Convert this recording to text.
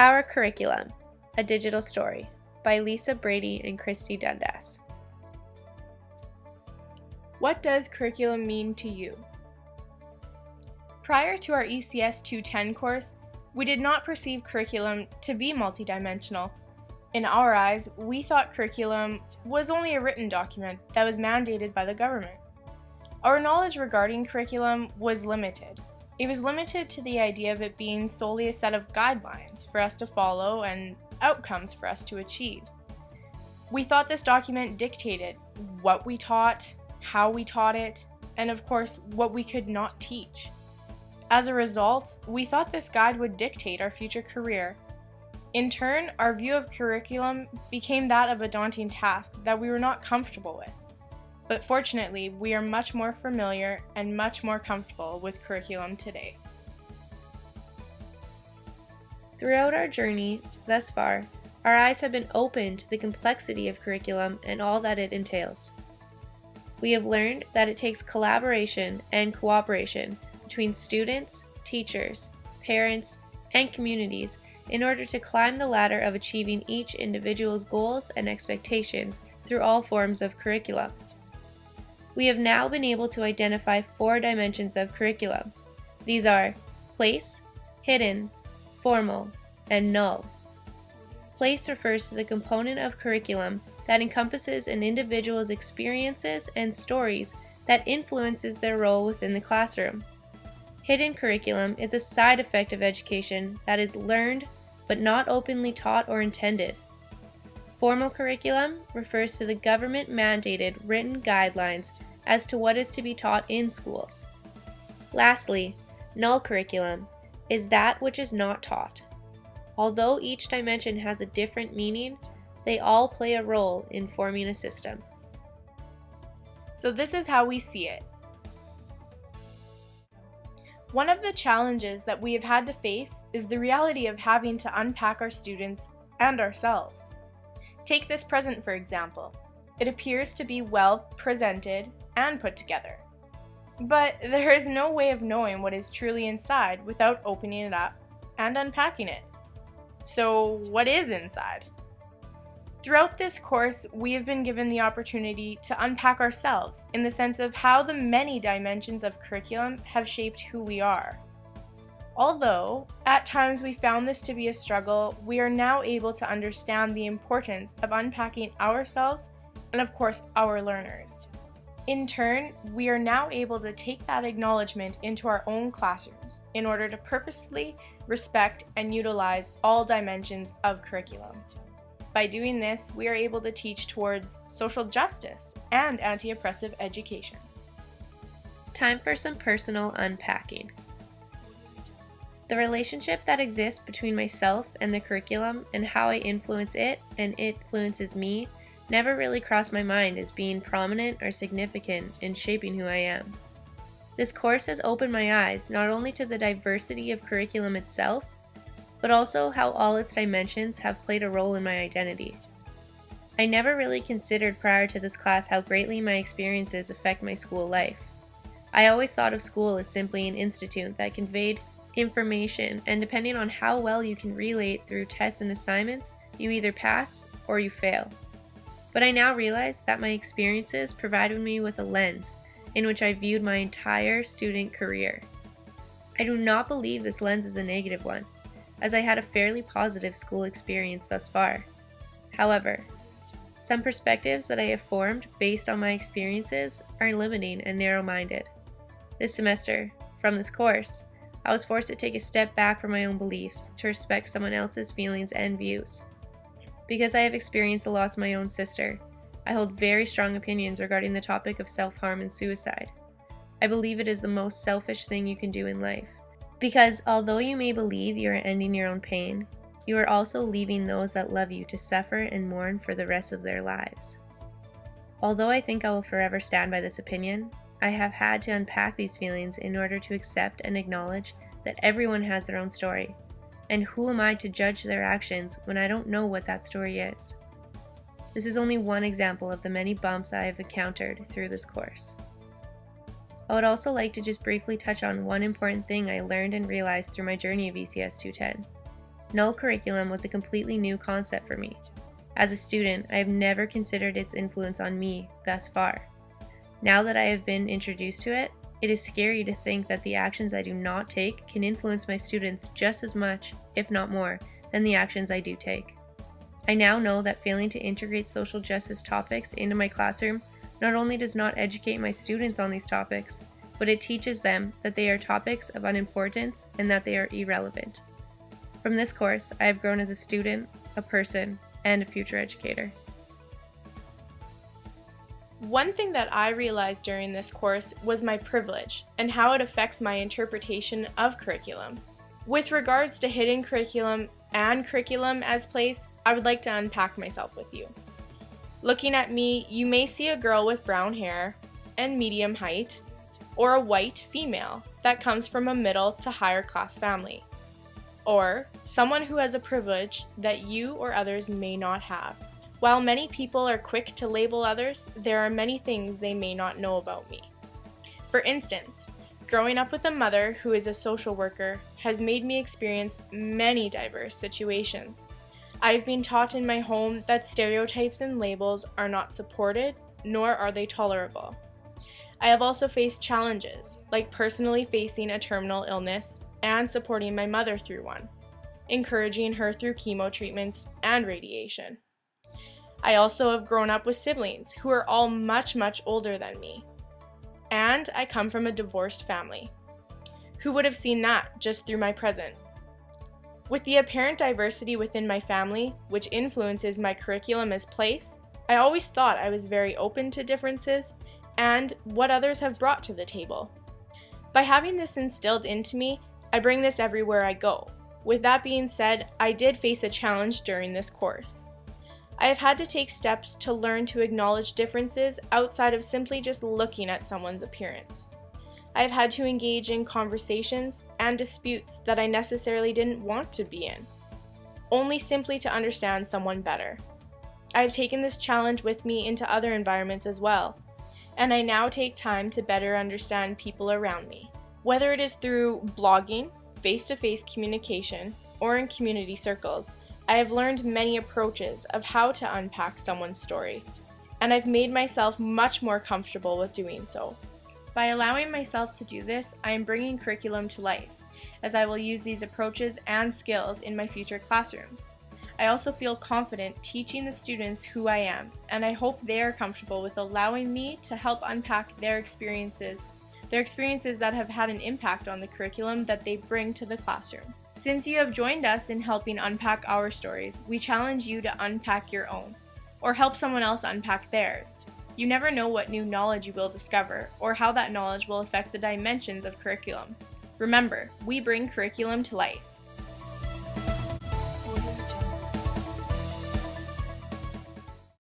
Our Curriculum, A Digital Story by Lisa Brady and Christy Dundas. What does curriculum mean to you? Prior to our ECS 210 course, we did not perceive curriculum to be multidimensional. In our eyes, we thought curriculum was only a written document that was mandated by the government. Our knowledge regarding curriculum was limited. It was limited to the idea of it being solely a set of guidelines for us to follow and outcomes for us to achieve. We thought this document dictated what we taught, how we taught it, and of course, what we could not teach. As a result, we thought this guide would dictate our future career. In turn, our view of curriculum became that of a daunting task that we were not comfortable with. But fortunately, we are much more familiar and much more comfortable with curriculum today. Throughout our journey, thus far, our eyes have been opened to the complexity of curriculum and all that it entails. We have learned that it takes collaboration and cooperation between students, teachers, parents, and communities in order to climb the ladder of achieving each individual's goals and expectations through all forms of curriculum. We have now been able to identify 4 dimensions of curriculum. These are place, hidden, formal, and null. Place refers to the component of curriculum that encompasses an individual's experiences and stories that influences their role within the classroom. Hidden curriculum is a side effect of education that is learned but not openly taught or intended. Formal curriculum refers to the government-mandated written guidelines as to what is to be taught in schools. Lastly, null curriculum is that which is not taught. Although each dimension has a different meaning, they all play a role in forming a system. So this is how we see it. One of the challenges that we have had to face is the reality of having to unpack our students and ourselves. Take this present, for example. It appears to be well presented and put together. But there is no way of knowing what is truly inside without opening it up and unpacking it. So what is inside? Throughout this course, we have been given the opportunity to unpack ourselves in the sense of how the many dimensions of curriculum have shaped who we are. Although, at times we found this to be a struggle, we are now able to understand the importance of unpacking ourselves and of course our learners. In turn, we are now able to take that acknowledgement into our own classrooms in order to purposely respect and utilize all dimensions of curriculum. By doing this, we are able to teach towards social justice and anti-oppressive education. Time for some personal unpacking. The relationship that exists between myself and the curriculum and how I influence it and it influences me never really crossed my mind as being prominent or significant in shaping who I am. This course has opened my eyes not only to the diversity of curriculum itself, but also how all its dimensions have played a role in my identity. I never really considered prior to this class how greatly my experiences affect my school life. I always thought of school as simply an institute that conveyed information, and depending on how well you can relay it through tests and assignments, you either pass or you fail. But I now realize that my experiences provided me with a lens in which I viewed my entire student career. I do not believe this lens is a negative one, as I had a fairly positive school experience thus far. However, some perspectives that I have formed based on my experiences are limiting and narrow-minded. This semester, from this course, I was forced to take a step back from my own beliefs to respect someone else's feelings and views. Because I have experienced the loss of my own sister, I hold very strong opinions regarding the topic of self-harm and suicide. I believe it is the most selfish thing you can do in life. Because although you may believe you are ending your own pain, you are also leaving those that love you to suffer and mourn for the rest of their lives. Although I think I will forever stand by this opinion, I have had to unpack these feelings in order to accept and acknowledge that everyone has their own story. And who am I to judge their actions when I don't know what that story is? This is only one example of the many bumps I have encountered through this course. I would also like to just briefly touch on one important thing I learned and realized through my journey of ECS 210. Null curriculum was a completely new concept for me. As a student, I have never considered its influence on me thus far. Now that I have been introduced to it, it is scary to think that the actions I do not take can influence my students just as much, if not more, than the actions I do take. I now know that failing to integrate social justice topics into my classroom not only does not educate my students on these topics, but it teaches them that they are topics of unimportance and that they are irrelevant. From this course, I have grown as a student, a person, and a future educator. One thing that I realized during this course was my privilege and how it affects my interpretation of curriculum. With regards to hidden curriculum and curriculum as place, I would like to unpack myself with you. Looking at me, you may see a girl with brown hair and medium height, or a white female that comes from a middle to higher class family, or someone who has a privilege that you or others may not have. While many people are quick to label others, there are many things they may not know about me. For instance, growing up with a mother who is a social worker has made me experience many diverse situations. I've been taught in my home that stereotypes and labels are not supported, nor are they tolerable. I have also faced challenges, like personally facing a terminal illness and supporting my mother through one, encouraging her through chemo treatments and radiation. I also have grown up with siblings who are all much older than me. And I come from a divorced family. Who would have seen that just through my present? With the apparent diversity within my family, which influences my curriculum as place, I always thought I was very open to differences and what others have brought to the table. By having this instilled into me, I bring this everywhere I go. With that being said, I did face a challenge during this course. I have had to take steps to learn to acknowledge differences outside of simply just looking at someone's appearance. I have had to engage in conversations and disputes that I necessarily didn't want to be in, only simply to understand someone better. I have taken this challenge with me into other environments as well, and I now take time to better understand people around me. Whether it is through blogging, face-to-face communication, or in community circles, I have learned many approaches of how to unpack someone's story, and I've made myself much more comfortable with doing so. By allowing myself to do this, I am bringing curriculum to life, as I will use these approaches and skills in my future classrooms. I also feel confident teaching the students who I am, and I hope they are comfortable with allowing me to help unpack their experiences that have had an impact on the curriculum that they bring to the classroom. Since you have joined us in helping unpack our stories, we challenge you to unpack your own, or help someone else unpack theirs. You never know what new knowledge you will discover, or how that knowledge will affect the dimensions of curriculum. Remember, we bring curriculum to life.